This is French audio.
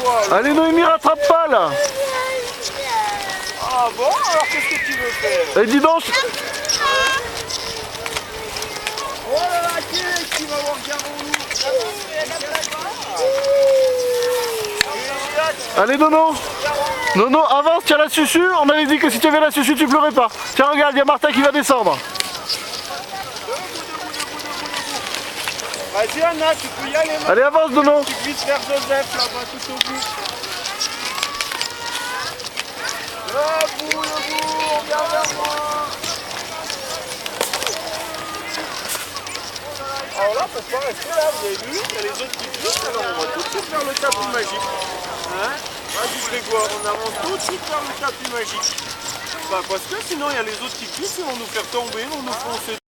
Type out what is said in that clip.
quoi là? Allez Noémie, rattrape pas là. Ah bon, alors qu'est-ce que tu veux faire? Et dis donc. Oh là là, qui va voir Garou? Allez Nono. Nono, avance, tiens la susu. On avait dit que si tu avais la susu, tu pleurais pas. Tiens, regarde, il y a Martin qui va descendre. Vas-y Anna, tu peux y aller maintenant. Allez, avance Nono. Tu glisses vers Joseph là-bas tout au bout. Debout, regarde vers moi. Alors là, faut pas rester là, vous avez vu? Il y a les autres qui glissent, alors on va tout de suite vers le tapis magique. Hein? Vas-y Grégoire, on avance tout de suite vers le tapis magique. Bah parce que sinon il y a les autres qui glissent, ils vont nous faire tomber, ils vont nous foncer.